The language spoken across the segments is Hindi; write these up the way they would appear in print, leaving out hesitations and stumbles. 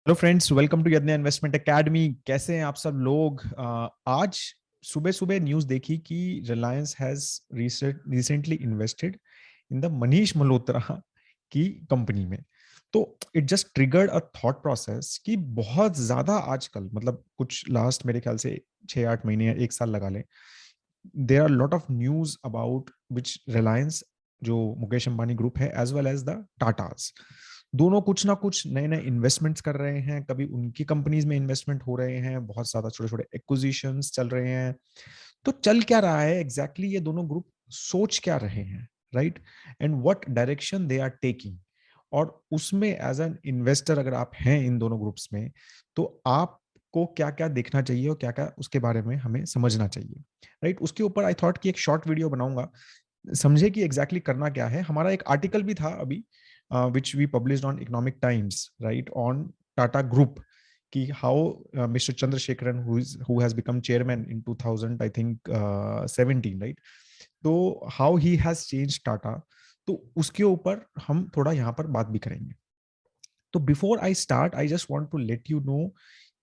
हेलो फ्रेंड्स, वेलकम टू यज्ञ इन्वेस्टमेंट एकेडमी। कैसे हैं आप सब लोग? आज सुबह सुबह न्यूज़ देखी कि Reliance has recently invested in the Manish Malhotra की कंपनी में। तो it just triggered a thought process कि बहुत ज्यादा आजकल, मतलब कुछ लास्ट मेरे ख्याल से 6-8 महीने या 1 साल लगा लें, there are lot of news about which Reliance, जो मुकेश अंबानी ग्रुप है, as well as the Tatas, दोनों कुछ ना कुछ नए नए इन्वेस्टमेंट्स कर रहे हैं। कभी उनकी कंपनीज में इन्वेस्टमेंट हो रहे हैं, बहुत ज्यादा छोटे छोटे एक्विजिशंस चल रहे हैं। तो चल क्या रहा है एग्जैक्टली, ये दोनों ग्रुप सोच क्या रहे हैं, right? And what direction they are taking. और उसमें एज एन इन्वेस्टर अगर आप हैं इन दोनों ग्रुप्स में, तो आपको क्या क्या देखना चाहिए और क्या क्या उसके बारे में हमें समझना चाहिए, राइट? उसके ऊपर आई थॉट कि एक शॉर्ट वीडियो बनाऊंगा, समझे कि एग्जैक्टली करना क्या है। हमारा एक आर्टिकल भी था अभी, which we published on Economic Times, right, on Tata Group, कि how Mr. Chandrasekharan, who has become chairman in 2000, I think 17, right? तो how he has changed Tata, तो उसके ऊपर हम थोड़ा यहाँ पर बात भी करेंगे। तो before I start, I just want to let you know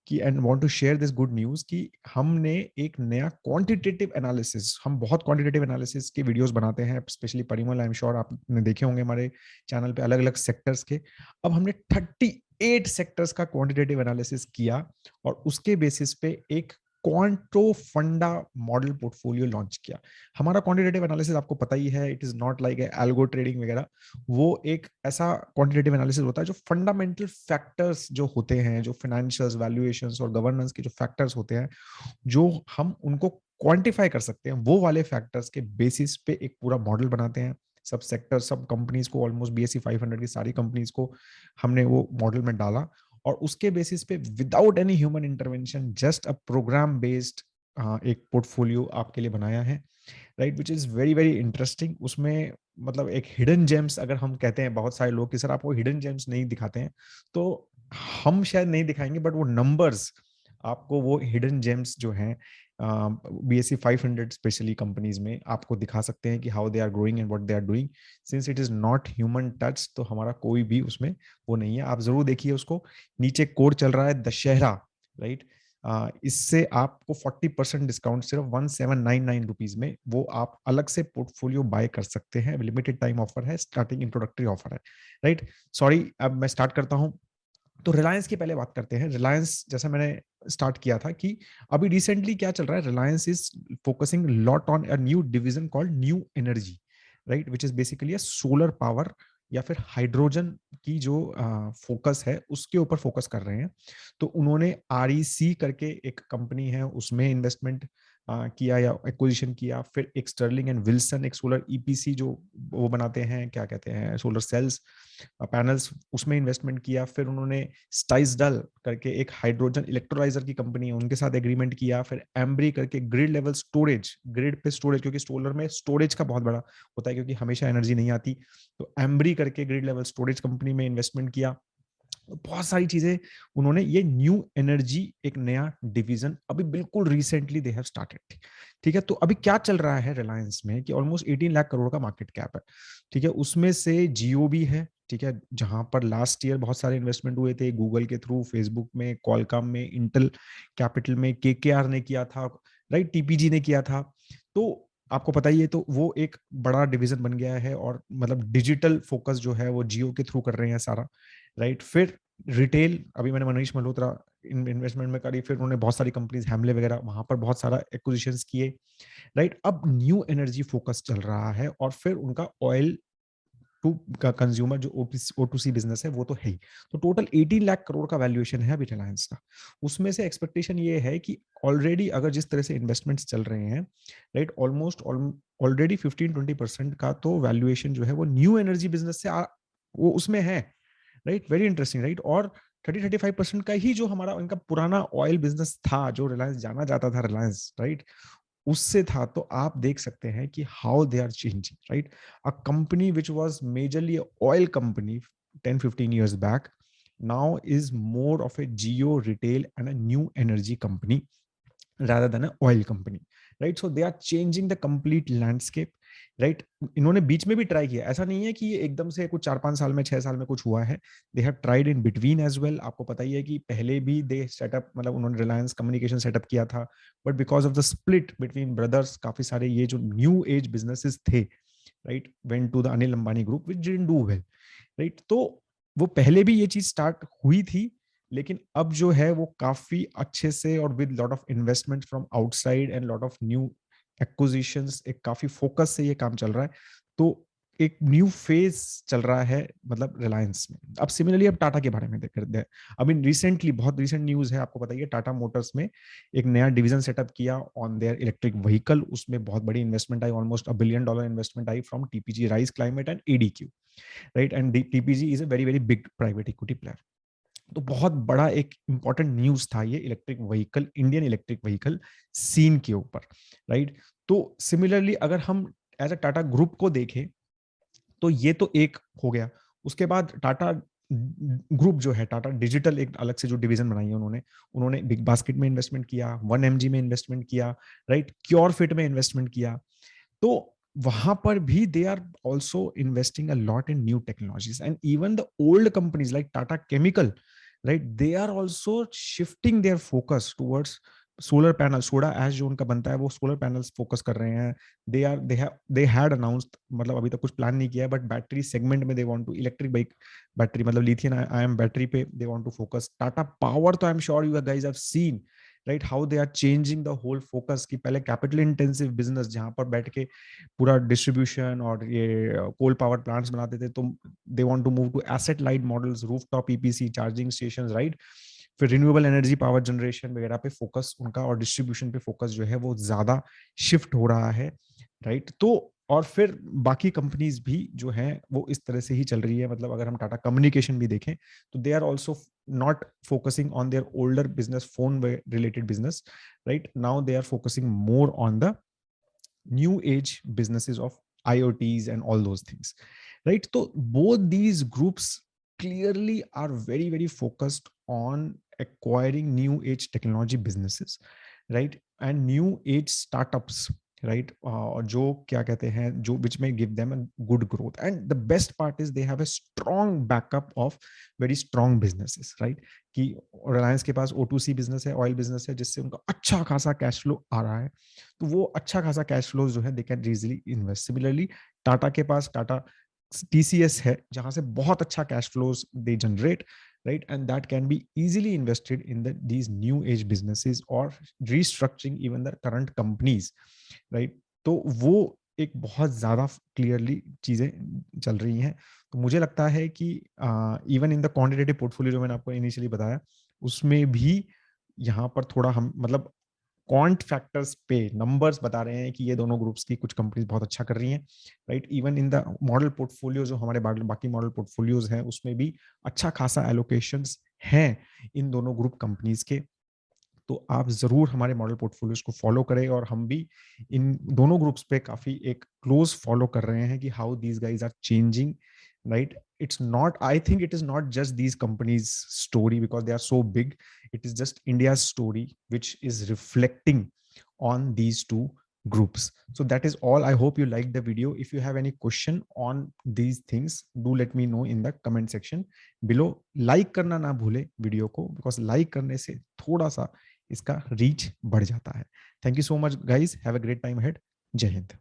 कि and want to share this good news कि हमने एक नया क्वांटिटेटिव एनालिसिस, हम बहुत क्वांटिटेटिव एनालिसिस के वीडियोस बनाते हैं, specially Parimal, I am sure आपने देखे होंगे हमारे चैनल पे अलग अलग सेक्टर्स के। अब हमने 38 सेक्टर्स का क्वांटिटेटिव एनालिसिस किया और उसके बेसिस पे एक क्वांटो फंडा मॉडल पोर्टफोलियो लॉन्च किया। हमारा क्वांटिटेटिव एनालिसिस आपको पता ही है, it is not like algo trading वगैरह। वो एक ऐसा क्वांटिटेटिव एनालिसिस होता है जो फंडामेंटल फैक्टर्स जो होते हैं, जो फाइनेंशियल्स, वैल्यूएशंस और गवर्नेंस के जो फैक्टर्स होते हैं, जो हम उनको क्वांटिफाई कर सकते हैं, वो वाले फैक्टर्स के बेसिस पे एक पूरा मॉडल बनाते हैं। सब सेक्टर, सब कंपनीज को, ऑलमोस्ट BSE 500 की सारी कंपनीज को हमने वो मॉडल में डाला और उसके बेसिस पे without any human intervention, just a program based एक पोर्टफोलियो आपके लिए बनाया है, right? Which is very very interesting. उसमें मतलब एक हिडन जेम्स, अगर हम कहते हैं बहुत सारे लोग कि सर आपको हिडन जेम्स नहीं दिखाते हैं, तो हम शायद नहीं दिखाएंगे, बट वो नंबर्स आपको, वो हिडन जेम्स जो हैं BSE 500 स्पेशली कंपनीज में आपको दिखा सकते हैं कि how they are growing and what they are doing. Since it is not human touch, तो हमारा कोई भी उसमें वो नहीं है। आप जरूर देखिए उसको। नीचे कोड चल रहा है दशहरा, राइट? इससे आपको 40% डिस्काउंट सिर्फ 1799 रुपीज में वो आप अलग से पोर्टफोलियो बाय कर सकते हैं। लिमिटेड टाइम ऑफर है, स्टार्टिंग इंट्रोडक्टरी ऑफर है, राइट? सॉरी, अब मैं स्टार्ट करता हूं। तो रिलायंस की पहले बात करते हैं। रिलायंस, जैसा मैंने स्टार्ट किया था कि अभी रिसेंटली क्या चल रहा है, Reliance is focusing lot on a new division called new energy, right? Which is basically a solar power या फिर हाइड्रोजन की जो फोकस है, उसके ऊपर फोकस कर रहे हैं। तो उन्होंने REC करके एक कंपनी है, उसमें इन्वेस्टमेंट किया या एक्विजिशन किया। फिर एक स्टर्लिंग एंड विल्सन, एक सोलर EPC जो वो बनाते हैं, क्या कहते हैं, सोलर सेल्स पैनल्स, उसमें इन्वेस्टमेंट किया। फिर उन्होंने स्टाइसडल करके एक हाइड्रोजन इलेक्ट्रोलाइजर की कंपनी है, उनके साथ एग्रीमेंट किया। फिर एम्ब्री करके ग्रिड लेवल स्टोरेज, ग्रिड पे स्टोरेज, क्योंकि सोलर में स्टोरेज का बहुत बड़ा होता है, क्योंकि हमेशा एनर्जी नहीं आती। तो एम्ब्री करके ग्रिड लेवल स्टोरेज कंपनी में इन्वेस्टमेंट किया। बहुत सारी चीजें उन्होंने, ये न्यू एनर्जी एक नया डिवीजन अभी बिल्कुल रिसेंटली दे हैव स्टार्टेड। ठीक है, तो अभी क्या चल रहा है रिलायंस में कि ऑलमोस्ट 18 लाख करोड़ का मार्केट कैप है। ठीक है, उसमें से जियो भी है, ठीक है, जहां पर लास्ट ईयर बहुत सारे इन्वेस्टमेंट हुए थे, गूगल के थ्रू, फेसबुक में, कॉलकॉम में, इंटेल कैपिटल में, KKR ने किया था, राइट, TPG ने किया था। तो आपको पता ही है, तो वो एक बड़ा डिवीजन बन गया है और मतलब डिजिटल फोकस जो है वो जियो के थ्रू कर रहे हैं सारा, राइट? फिर रिटेल, अभी मैंने मनीष मल्होत्रा इन्वेस्टमेंट में करी, फिर उन्होंने बहुत सारी कंपनीज, हैमले वगैरह, वहां पर बहुत सारा एक्विजिशंस किए, राइट? अब न्यू एनर्जी फोकस चल रहा है और फिर उनका ऑयल टू का कंज्यूमर जो O2C बिजनेस है वो तो है ही। तो टोटल 18 लाख करोड़ का वैल्यूएशन है अभी रिलायंस का। उसमें से एक्सपेक्टेशन ये है कि ऑलरेडी अगर जिस तरह से इन्वेस्टमेंट्स चल रहे हैं, राइट, ऑलमोस्ट ऑलरेडी 15-20% का तो वैल्यूएशन जो है वो न्यू एनर्जी बिजनेस से वो उसमें है, राइट? Very interesting, right? और 30-35% का ही जो हमारा इनका पुराना ऑयल बिजनेस था, जो रिलायंस जाना जाता था, रिलायंस, राइट, उससे था। तो आप देख सकते हैं कि how they are changing, right? A company which was majorly oil company 10-15 years back now is more of a geo retail and a new energy company, rather than an oil company, right? So they are changing the complete landscape, right? इन्होंने बीच में भी ट्राई किया, ऐसा नहीं है कि ये एकदम से कुछ 4-5 साल में 6 साल में कुछ हुआ है। They have tried in between as well. आपको पता ही है कि पहले भी दे सेटअप, मतलब उन्होंने रिलायंस कम्युनिकेशन सेटअप किया था, but because of the split between brothers, काफी सारे ये जो न्यू एज बिजनेसेस थे, right, went to the Anil Ambani group which didn't do well, right? तो वो पहले भी ये चीज स्टार्ट हुई थी, लेकिन अब जो है वो काफी अच्छे से और with lot of investment from outside and lot of new acquisitions, एक काफी फोकस से ये काम चल रहा है। तो एक न्यू फेज चल रहा है, मतलब रिलायंस में। अब सिमिलरली अब टाटा के बारे में देख रहे हैं। अभी रिसेंटली बहुत रिसेंट न्यूज है, आपको बताइए, टाटा मोटर्स में एक नया डिवीजन सेटअप किया ऑन देयर इलेक्ट्रिक व्हीकल। उसमें बहुत बड़ी इन्वेस्टमेंट आई, ऑलमोस्ट $1 बिलियन इन्वेस्टमेंट आई from TPG, Rise Climate and ADQ, right? And TPG is a very very big private equity player. तो बहुत बड़ा एक इंपॉर्टेंट न्यूज था ये electric vehicle, Indian electric vehicle scene के ऊपर, राइट? तो सिमिलरली अगर हम एज अ टाटा ग्रुप को देखें, तो ये तो एक हो गया। उसके बाद टाटा ग्रुप जो है, टाटा डिजिटल एक अलग से जो डिवीजन बनाई है उन्होंने, उन्होंने बिग बास्केट में इन्वेस्टमेंट किया, 1mg में इन्वेस्टमेंट किया, राइट, क्योर फिट में इन्वेस्टमेंट किया। तो वहां पर भी they are also investing a lot in new technologies, and even the old companies like Tata chemical, right, they are also shifting their focus towards solar panel. Soda ash जो उनका बनता है वो सोलर पैनल्स फोकस कर रहे हैं। दे हैड अनाउंस्ड, मतलब अभी तक कुछ प्लान नहीं किया है, बट बैटरी सेगमेंट में they want to, electric bike battery, मतलब लिथियम आयन बैटरी पे they want to focus. Tata Power तो I am sure you guys have seen, right, how they are changing the whole focus, की पहले कैपिटल इंटेंसिव बिजनेस जहां पर बैठ के पूरा डिस्ट्रीब्यूशन और ये कोल पावर प्लांट्स बनाते थे, तो they want to move to asset light models, rooftop EPC, charging stations, right? फिर रिन्यूएबल एनर्जी पावर जनरेशन वगैरह पे फोकस उनका, और डिस्ट्रीब्यूशन पे फोकस जो है वो ज्यादा शिफ्ट हो रहा है, राइट? तो और फिर बाकी कंपनीज भी जो है वो इस तरह से ही चल रही है। मतलब अगर हम टाटा कम्युनिकेशन भी देखें, तो they are also not focusing on their older business, phone related business, right? Now they are focusing more on the new age businesses of IoTs and all those things, right? So both these groups clearly are very very focused on acquiring new age technology businesses, right, and new age startups, right? जो क्या कहते हैं, जो which may give them a good growth, and the best part is they have a strong backup of very strong businesses, right? कि रिलायंस के पास O2C बिजनेस है, ऑयल बिजनेस है, जिससे उनका अच्छा खासा कैश फ्लो आ रहा है। तो वो अच्छा खासा कैश फ्लो जो है they can easily invest. Similarly Tata के पास टाटा TCS है, जहां से बहुत अच्छा cash flows they generate, right, and that can be easily invested in these new age businesses or restructuring even the current companies, right? तो वो एक बहुत ज्यादा क्लियरली चीजें चल रही हैं। तो मुझे लगता है कि even in the quantitative portfolio जो मैंने आपको इनिशियली बताया, उसमें भी यहाँ पर थोड़ा हम, मतलब क्वांट फैक्टर्स पे नंबर्स बता रहे हैं कि ये दोनों ग्रुप्स की कुछ कंपनीज बहुत अच्छा कर रही हैं, right? Even in the model portfolio जो हमारे बाकी मॉडल पोर्टफोलियोज हैं, उसमें भी अच्छा खासा एलोकेशंस हैं इन दोनों ग्रुप कंपनीज के। तो आप जरूर हमारे मॉडल पोर्टफोलियोज को फॉलो करें, और हम भी इन दोनों ग्रुप्स पे काफी एक क्लोज फॉलो कर रहे हैं कि how these guys are changing, right? It's not, I think it is not just these companies story because they are so big. It is just India's story which is reflecting on these two groups. So that is all. I hope you liked the video. If you have any question on these things, do let me know in the comment section below. Like करना ना भूले वीडियो को, because like करने से थोड़ा सा इसका रीच बढ़ जाता है। Thank you so much guys, have a great time ahead. जय हिंद।